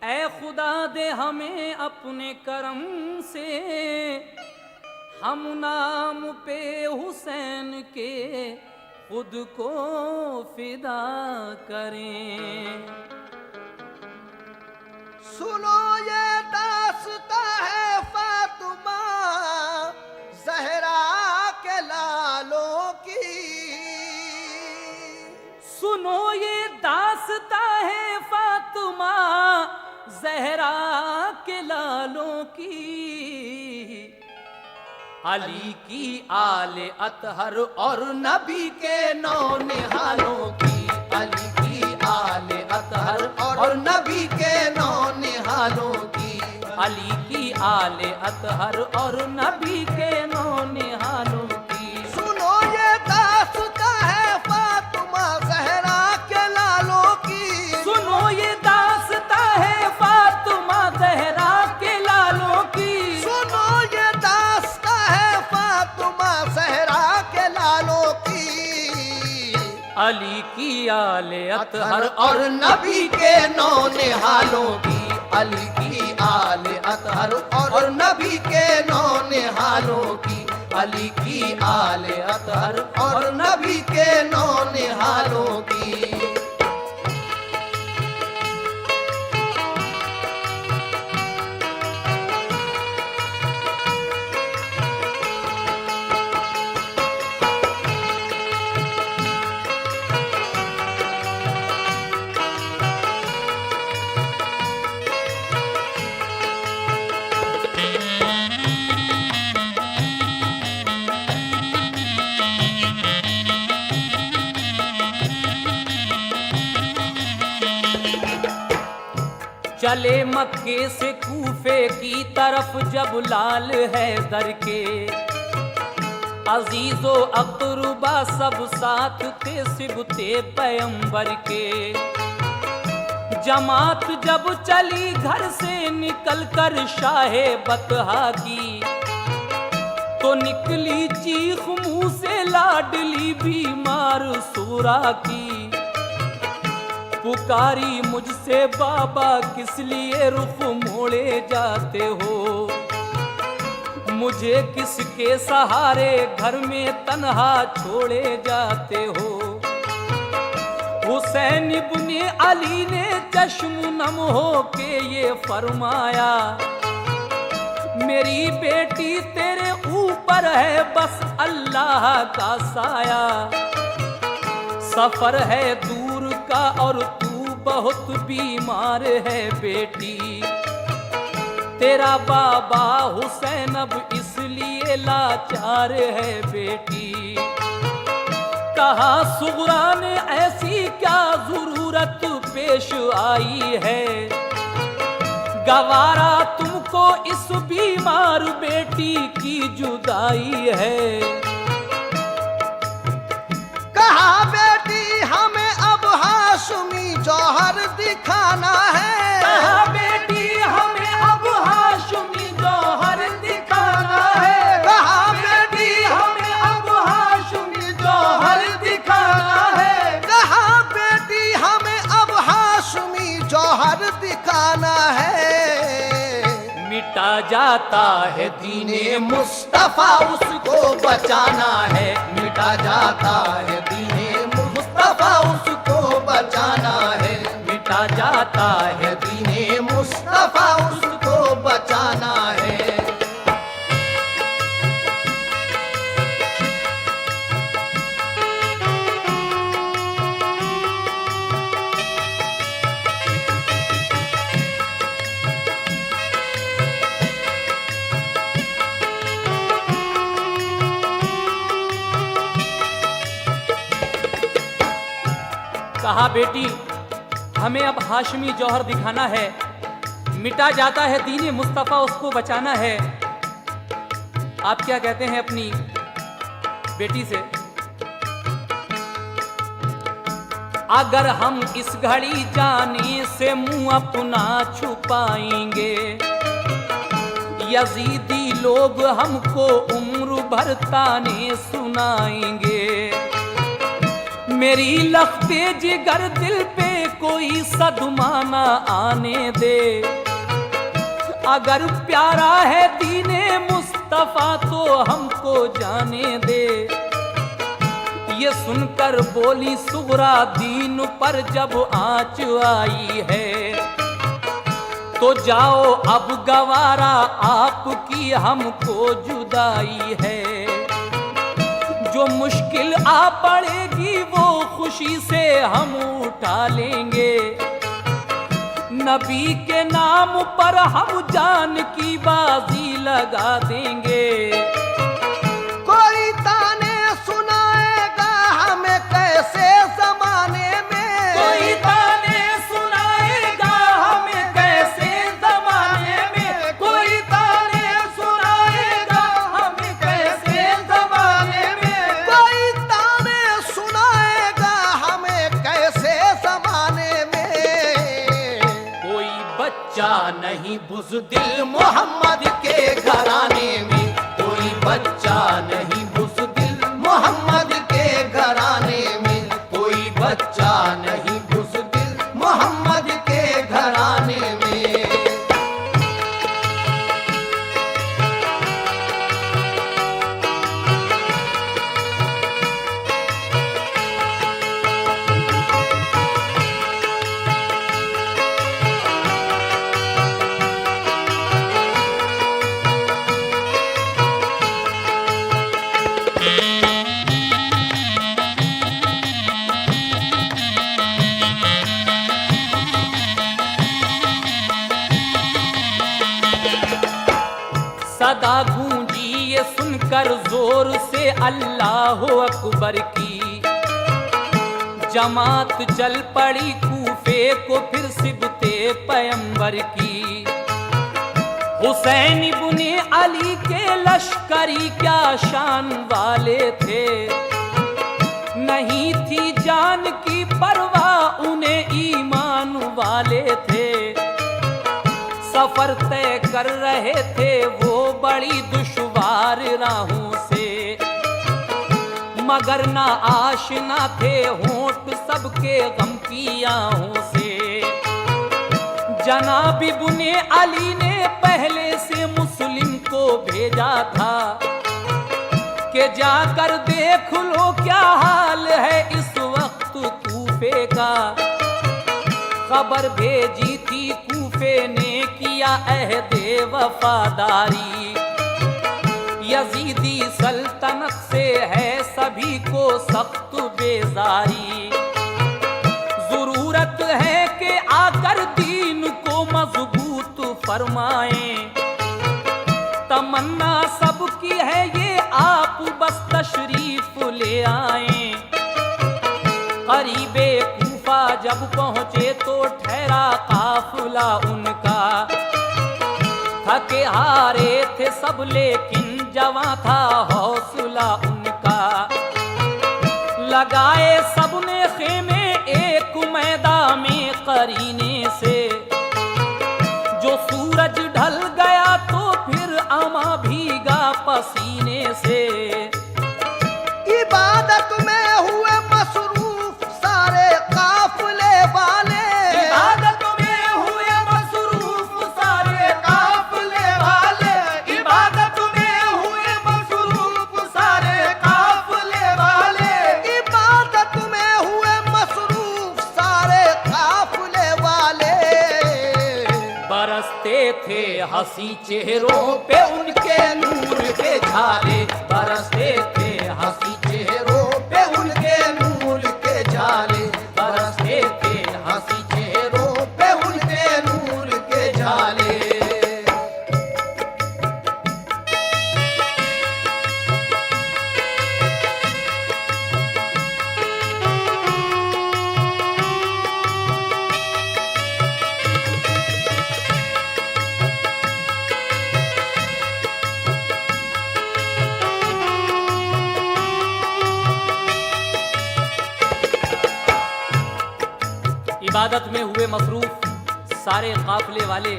ऐ खुदा दे हमें अपने करम से, हम नाम पे हुसैन के खुद को फिदा करें। सुनो ये दास्ता है फातिमा ज़हरा के लालों की। सुनो ये दास्ता है फातिमा ज़हरा के लालों की। अली की आले अतहर और नबी के नौ निहालों की। अली की आले अतहर और नबी के नौ निहालों की। अली की आले अतहर और नबी के नौ निहालों की। सुनो ये दास्ता है फातिमा ज़हरा के लालों की। सुनो ये दास्ता है फातिमा ज़हरा के लालों की। सुनो ये दास्ता है फातिमा ज़हरा के लालों की। अली की आले अतहर और नबी के नौ निहालों की। अली की आले अतहर और नबी के नौ निहालों की। अली की आले अतहर और नबी के नौ निहालों की। चले मक्के से कूफे की तरफ जब लाल हैदर के अजीजो अकरुबा सब साथ थे सिबते पैगंबर के। जमात जब चली घर से निकल कर शाहे बतहा की, तो निकली चीख मुंह से लाडली बीमार सूरा की। पुकारी मुझसे बाबा किस लिए रुख मोड़े जाते हो, मुझे किसके सहारे घर में तन्हा छोड़े जाते हो। हुसैन इब्ने अली ने चश्म नम हो के ये फरमाया, मेरी बेटी तेरे ऊपर है बस अल्लाह का साया। सफर है दूर का और तू बहुत बीमार है बेटी। तेरा बाबा हुसैन अब इसलिए लाचार है बेटी। कहा सुगरा ने ऐसी क्या जरूरत पेश आई है, गवारा तुमको इस बीमार बेटी की जुदाई है। कहा बेटी हमें अब हाशमी जौहर दिखाना है। कहा बेटी हमें अब हाशमी जौहर दिखाना है। कहा बेटी हमें अब हाशमी जौहर दिखाना है। कहा बेटी हमें अब हाशमी जौहर दिखाना है। मिटा जाता है दीने मुस्तफा उसको बचाना है। मिटा जाता है दीने मुस्तफा उसको बचाना है। मिटा जाता है दीने मुस्तफा उसको बचाना है। कहा बेटी हमें अब हाशमी जौहर दिखाना है। मिटा जाता है दीने मुस्तफा उसको बचाना है। आप क्या कहते हैं अपनी बेटी से? अगर हम इस घड़ी जाने से मुंह अपना छुपाएंगे, यजीदी लोग हमको उम्र भर ताने सुनाएंगे। मेरी लख्ते जिगर दिल पे कोई सदमा ना आने दे। अगर प्यारा है दीने मुस्तफा तो हमको जाने दे। ये सुनकर बोली सुगरा दीन पर जब आँच आई है, तो जाओ अब गवारा आपकी हमको जुदाई है। जो मुश्किल आ पड़ेगी वो खुशी से हम उठा लेंगे। नबी के नाम पर हम जान की बाजी लगा देंगे। कोई ताने सुनाएगा हमें कैसे जमाने में, कोई ताने सुनाएगा हमें कैसे जमाने में, कोई ताने सुनाएगा हमें कैसे जमाने में, कोई ताने सुनाएगा हमें कैसे जमाने में। कोई बच्चा नहीं बुज़दिल मोहम्मद के घराने में, कोई बच्चा नहीं बुज़दिल मोहम्मद के घराने में, कोई बच्चा नहीं बुज़दिल मोहम्मद के घराने में। सदा गूंजी ये सुनकर जोर से अल्लाह अकबर की। जमात चल पड़ी कूफे को फिर सिबते पैगंबर की। हुसैन इब्ने अली के लश्करी क्या शान वाले थे। नहीं थी जान की परवाह उन्हें ईमान वाले थे। सफर तय कर रहे थे वो बड़ी दुश्वार राहों से, मगर ना आशना थे होंठ सबके गम की आहों से। जनाब इब्ने अली ने पहले से मुस्लिम को भेजा था कि जाकर देख लो क्या हाल है इस वक्त कूफे का। खबर भेजी थी कूफे ने किया अहदे वफादारी। यजीदी सल्तनत से है सभी को सख्त बेजारी। जरूरत है कि आकर दीन को मजबूत फरमाएं। तमन्ना सबकी है ये आप बस तशरीफ ले आएं। करीबे कूफा जब पहुंचे तो ठहरा काफिला उनका। थके हारे थे सब लेकिन जवां था हौसला उनका। लगाए सबने खेमे एक मैदान में करीने से। जो सूरज ढल गया तो फिर अमा भीगा पसीने से। इबादत में हुए मसरूफ सारे काफिले वाले, इबादत में हुए मसरूफ सारे काफिले वाले। इबादत में हुए मसरूफ सारे काफिले वाले। इबादत में हुए मसरूफ सारे काफिले वाले। बरसते थे हंसी चेहरों पे उनके नूर के झाले। बरसते थे हंसी चेहरों पे उनके नूर के झाले, बरसते थे हंसी चेहरों पे उनके नूर के झाले। इबादत में हुए मसरूफ सारे काफिले वाले।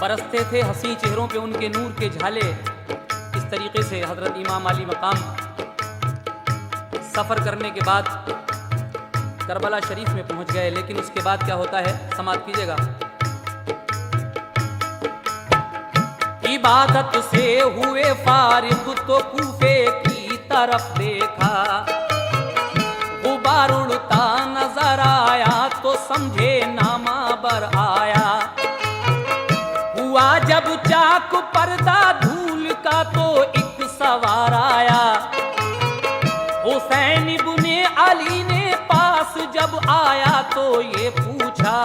बरसते थे हंसी चेहरों पे उनके नूर के झाले। इस तरीके से हजरत इमाम अली मकाम सफर करने के बाद करबला शरीफ में पहुंच गए। लेकिन उसके बाद क्या होता है, समाप्त कीजिएगा। इबादत से हुए फारिग तो कूफे की तरफ देखा, गुबार उड़ता नजर आया तो समझे नामा बर आया। हुआ जब चाक पर्दा धूल का तो एक सवार आया, हुसैन इब्ने अली ने पास जब आया तो ये पूछा,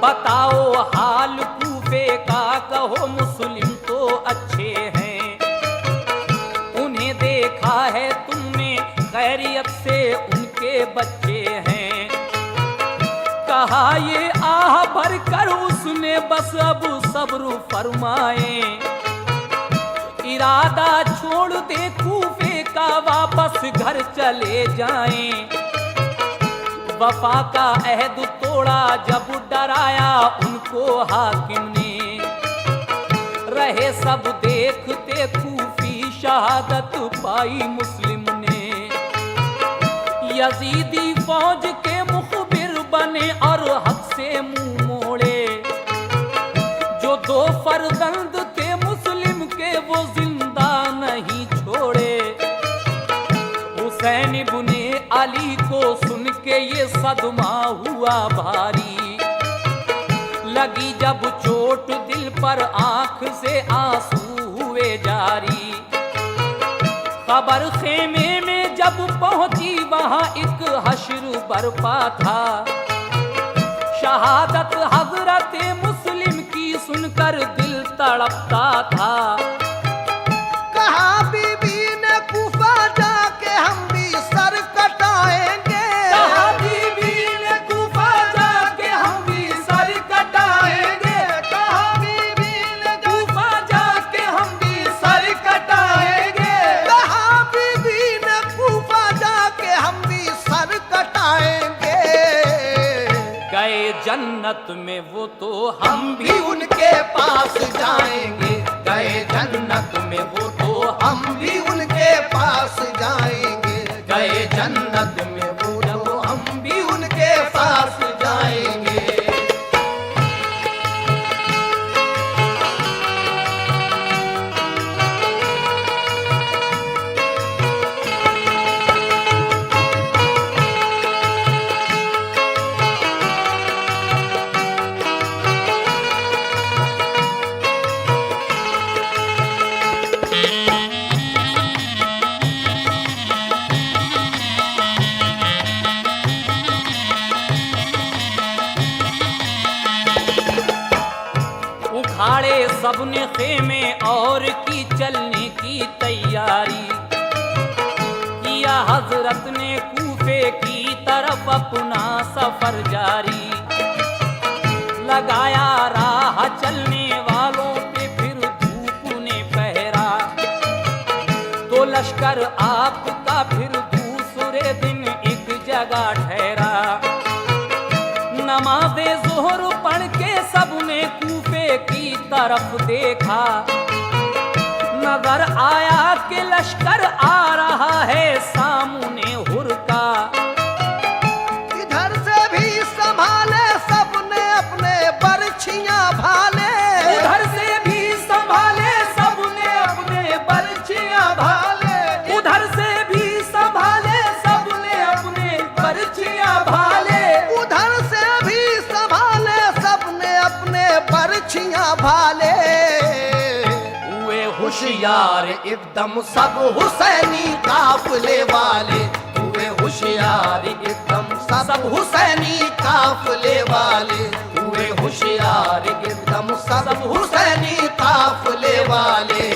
बताओ हाल कूफे का, कहो मुस्लिम तो अच्छे हैं, उन्हें देखा है तुमने खैरियत से उनके बच्चे हैं। कहा ये आह भर कर उसने, बस अब सब्र फरमाए, इरादा छोड़ दे कूफे का, वापस घर चले जाएं। वफा का अहद तोड़ा जब डराया उनको हाकिम ने, रहे सब देखते कूफी शहादत पाई मुस्लिम ने। यजीदी फौज के मुखबिर बने और हक से मुंह मोड़े, जो दो फर्जंद थे मुस्लिम के वो जिंदा नहीं छोड़े। हुसैन इब्ने अली को सुन के ये सदमा हुआ भारी, लगी जब चोट दिल पर आंख से आंसू हुए जारी। खबर खेमे में जब पहुंची वहां एक हश्र बरपा था, शहादत हजरत मुस्लिम की सुनकर दिल तड़पता था। कहा बीबी ने कूफा जाके हम भी सर कटाएंगे, कहा बीबी ने कूफा जाके हम भी सर कटाएंगे, कहा बीबी ने कूफा जाके हम भी सर कटाएंगे। कहा बीबी ने कूफा जाके हम भी सर कटाएंगे। गए जन्नत में वो तो हम भी उनके पास जाएंगे, गए जन्नत में वो तो हम भी उनके पास जाएंगे, गए जन्नत में वो तो हम भी उनके पास जाएंगे। उखाड़े सबने खेमे और की चलने की तैयारी, किया हजरत ने कूफे की तरफ अपना सफर जारी। लगाया राह चलने वालों पे फिर धूप ने पहरा, तो लश्कर आपका फिर दूसरे दिन एक जगह ठहरा। नमाज़े ज़ोहर पढ़ के सबने कूफे की तरफ देखा, नजर आया कि लश्कर आ रहा है सामने हुरका। इधर से भी संभाले सबने अपने बरछियां भाले, उधर से भी संभाले सबने अपने बरछियां भाले, उधर से भी संभाले सबने अपने बरछियां भाले, उधर से भी संभाले सबने अपने बरछियां भाले। हुए होशियार एकदम सब हुसैनी काफले वाले, हुए होशियार एकदम सब हुसैनी काफले वाले, हुए होशियार एकदम सब हुसैनी काफले वाले।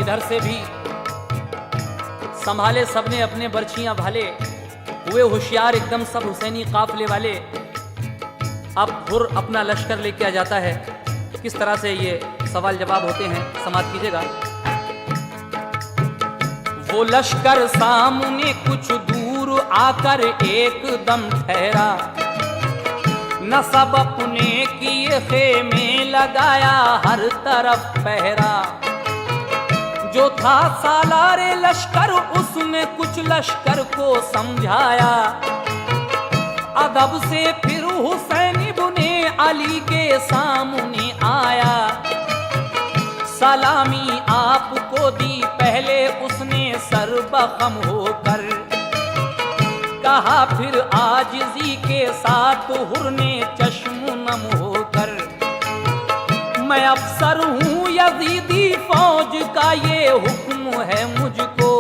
इधर से भी संभाले सबने अपने बरछियां भाले, हुए होशियार एकदम सब हुसैनी काफले वाले। अब हुर अपना लश्कर लेके आ जाता है। किस तरह से ये सवाल जवाब होते हैं, समाप्त कीजिएगा। वो लश्कर सामने कुछ दूर आकर एकदम ठहरा, न सब अपने किए खेमे लगाया हर तरफ पहरा। जो था सालारे लश्कर उसने कुछ लश्कर को समझाया, अदब से फिर हुसैन इब्ने अली के सामने आया। सलामी आपको दी पहले उसने सर्वखम होकर, कहा फिर आजिज़ी के साथ हुर ने चश्म नम होकर, मैं अफसर हूँ यजीदी फौज का ये हुक्म है मुझको,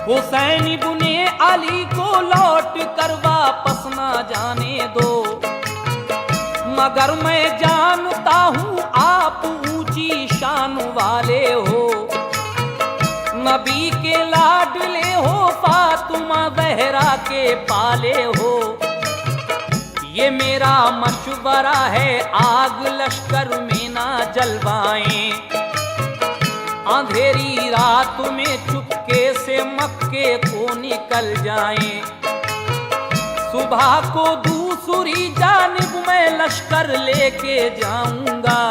हुसैन इब्ने अली को लौट कर वापस ना जाने दो। मगर मैं जानता हूँ आप ऊंची शान वाले हो, नबी के लाडले हो, फातिमा ज़हरा के पाले हो। ये मेरा मशवरा है आग लश्कर में ना जलवाएं, अंधेरी रात में चुपके से मक्के को निकल जाएं। सुबह को दूसरी जानिब मैं लश्कर लेके जाऊंगा,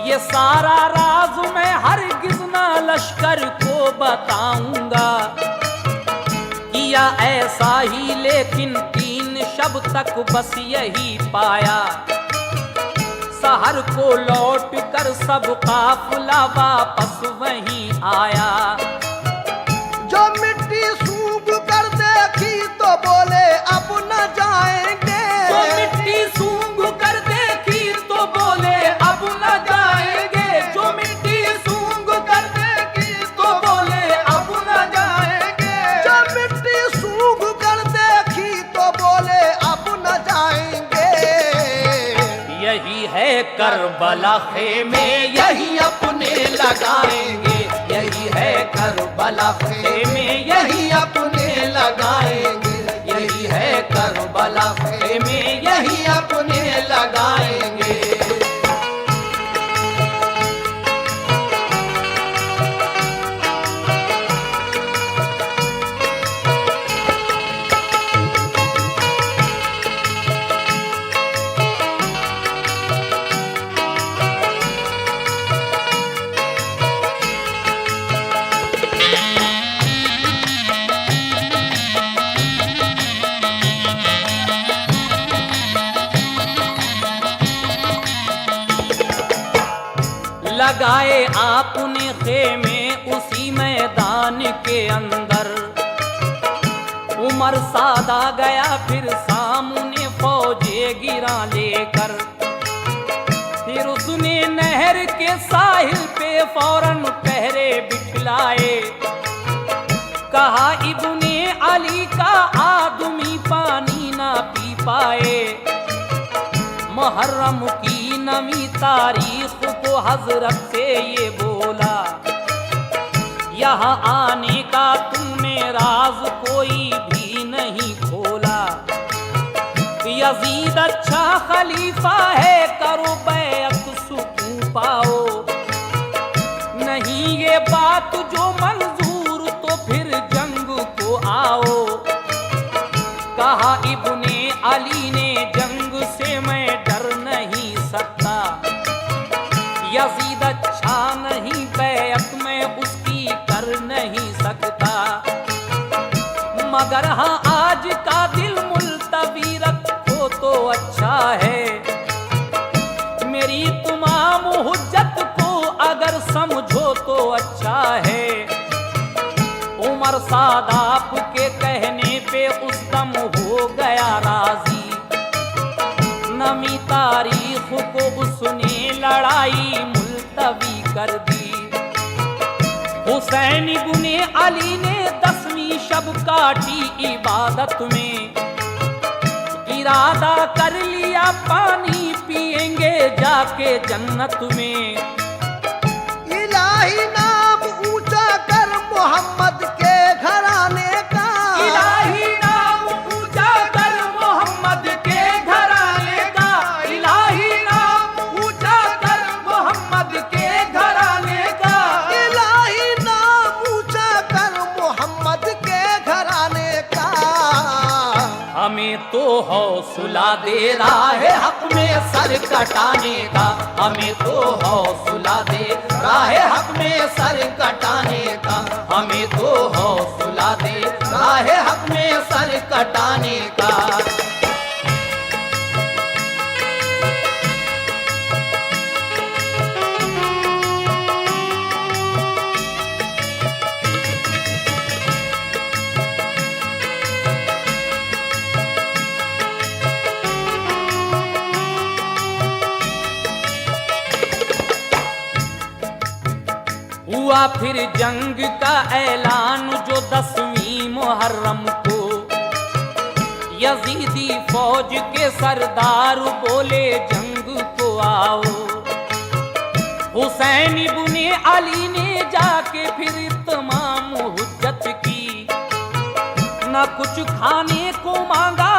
ये सारा राज मैं हरगिज़ ना लश्कर को बताऊंगा। किया ऐसा ही लेकिन 3 शब तक बस यही पाया, सहर को लौट कर सब काफिला वापस वहीं आया। जो मिट्टी सूंघ कर देखी तो बोले अब न जाएंगे, जो मिट्टी सूंघ कर देखी तो बोले अब न जाएंगे, जो मिट्टी सूंघ कर देखी तो बोले अब न जाएंगे, जो मिट्टी सूंघ कर देखी तो बोले अब न जाएंगे। यही है करबला खेमे यही अपने लगाएंगे, यही है करबला खेमे यही अपने लगाएंगे, यही है करबला खेमे यही अपने लगाएंगे। लगाए आपने खेमे उसी मैदान के अंदर, उमर सादा गया फिर सामने फौजे गिरा लेकर, फिर उसने नहर के साहिल पे फौरन पहरे बिछलाए। कहा इब्ने अली का आदमी पानी ना पी पाए, मुहर्रम की नमी तारीख को हजरत से ये बोला, यहाँ आने का तुमने राज कोई भी नहीं खोला। यजीद अच्छा खलीफा है करो बैअत सुकून पाओ, नहीं ये बात जो मंजूर तो फिर जंग को आओ। कहा इब्ने अली ने जंग से मैं डर नहीं सकता, यजीद अच्छा नहीं बैअत में उसकी कर नहीं सकता, मगर हाँ आज का दिल मुल्तवी रखो तो अच्छा है, मेरी तमाम हुज्जत को अगर समझो तो अच्छा है। उमर सादाप के कहने पे उस दम हो गया राजी, नमी तारीख को उसने लड़ाई मुल्तवी कर दी। हुसैन इब्ने अली ने 10वीं शब काटी इबादत में, इरादा कर लिया पानी पिएंगे जाके जन्नत में। इलाही नाम ऊंचा कर मोहम्मद के घराने का, इलाही नाम ऊंचा कर मोहम्मद के हमें तो हौसला दे रहा है हक में सर कटाने का, हमें तो हौसला दे रहा है हक में सर कटाने का, हमें तो हौसला दे रहा है हक में सर कटाने का। हुआ फिर जंग का ऐलान जो 10वीं मुहर्रम को, यजीदी फौज के सरदार बोले जंग को आओ। हुसैन इब्ने अली ने जाके फिर तमाम हुज्जत की, न कुछ खाने को मांगा